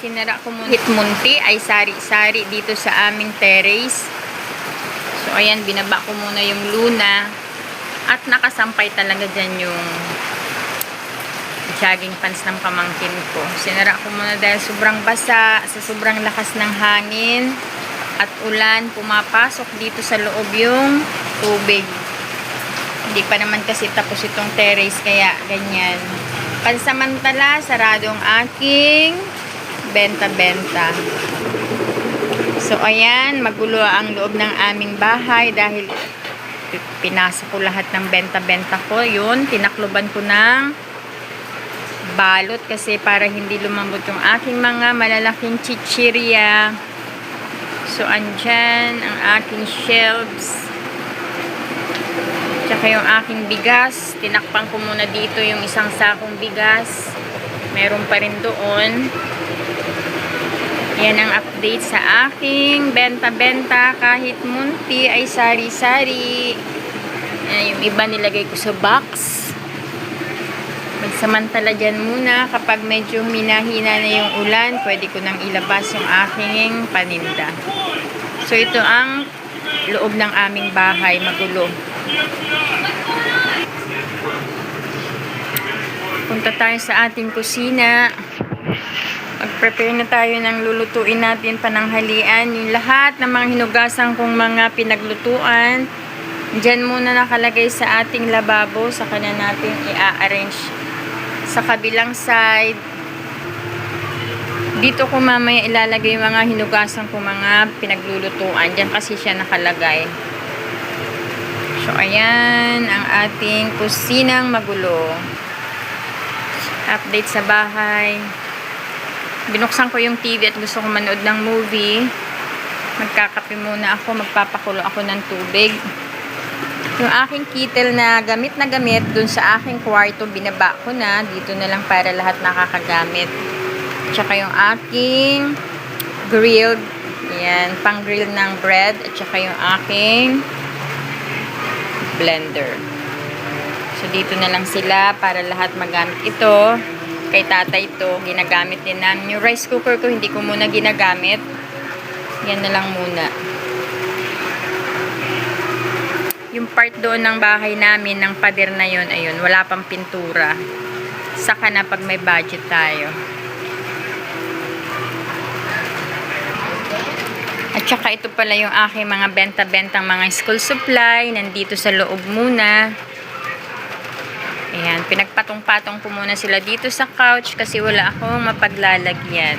sinara ko muna hitmunti ay sari-sari dito sa aming terrace. So ayan, binaba ko muna yung luna at nakasampay talaga dyan yung jogging pants ng pamangkin ko. Sinara ko muna dahil sobrang basa sa sobrang lakas ng hangin at ulan, pumapasok dito sa loob yung tubig. Hindi pa naman kasi tapos itong terrace kaya ganyan. Pansamantala, sarado ang aking benta-benta. So, ayan, magulo ang loob ng aming bahay dahil pinasok ko lahat ng benta-benta ko. Yun, tinakloban ko ng balot kasi para hindi lumambot yung aking mga malalaking chichirya. So, andyan ang aking shelves. Tsaka yung aking bigas, tinakpan ko muna dito yung isang sakong bigas. Meron pa rin doon. Yan ang update sa aking benta-benta. Kahit munti ay sari-sari. Yung iba nilagay ko sa box. Magsamantala dyan muna. Kapag medyo minahina na yung ulan, pwede ko nang ilabas yung aking paninda. So ito ang loob ng aming bahay, magulo. Punta tayo sa ating kusina. Mag-prepare na tayo ng lulutuin natin pananghalian. Yung lahat ng mga hinugasan kong mga pinaglutuan, dyan muna nakalagay sa ating lababo. Saka na natin i-arrange sa kabilang side. Dito ko mamaya ilalagay yung mga hinugasan kong mga pinaglulutuan. Dyan kasi siya nakalagay. So, ayan ang ating kusinang magulo. Update sa bahay. Binuksan ko yung TV at gusto ko manood ng movie. Magkakape muna ako. Magpapakulo ako ng tubig. Yung aking kettle na gamit dun sa aking kwarto, binaba ko na. Dito na lang para lahat nakakagamit. Tsaka yung aking grilled. Yan, pang grill ng bread. At tsaka yung aking blender. So, dito na lang sila para lahat magamit ito. Kay tatay ito, ginagamit din namin. Yung rice cooker ko, hindi ko muna ginagamit. Yan na lang muna. Yung part doon ng bahay namin, ng pader na yun, ayun, wala pang pintura. Saka na pag may budget tayo. At saka ito pala yung aking mga benta-bentang mga school supply. Nandito sa loob muna. Ayan, pinagpatong-patong ko muna sila dito sa couch kasi wala akong mapaglalagyan.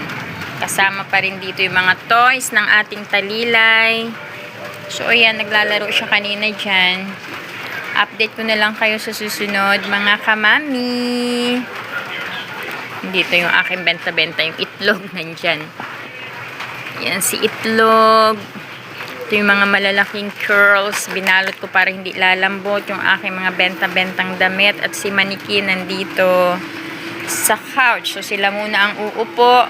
Kasama pa rin dito yung mga toys ng ating talilay. So, ayan, naglalaro siya kanina dyan. Update ko na lang kayo sa susunod, mga kamami. Dito yung aking benta-benta, yung itlog nandyan. Yan si itlog. Ito yung mga malalaking curls. Binalot ko para hindi lalambot yung aking mga benta-bentang damit. At si Maniki nandito sa couch. So sila muna ang uupo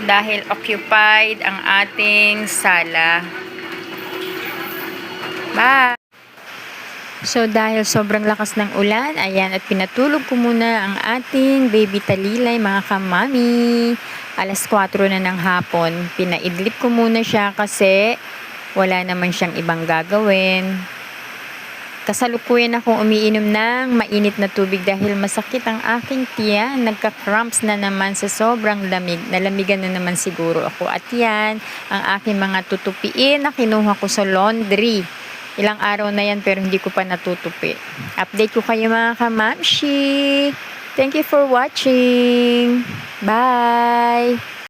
dahil occupied ang ating sala. Bye! So dahil sobrang lakas ng ulan, ayan, at pinatulog ko muna ang ating baby talilay, mga kamami. Alas 4 na ng hapon. Pinaidlip ko muna siya kasi wala naman siyang ibang gagawin. Kasalukuyan akong umiinom ng mainit na tubig dahil masakit ang aking tiyan. Nagka-cramps na naman sa sobrang lamig. Nalamigan na naman siguro ako. At yan, ang aking mga tutupiin na kinuha ko sa laundry. Ilang araw na yan pero hindi ko pa natutupi. Update ko kayo, mga kamamshi. Thank you for watching. Bye!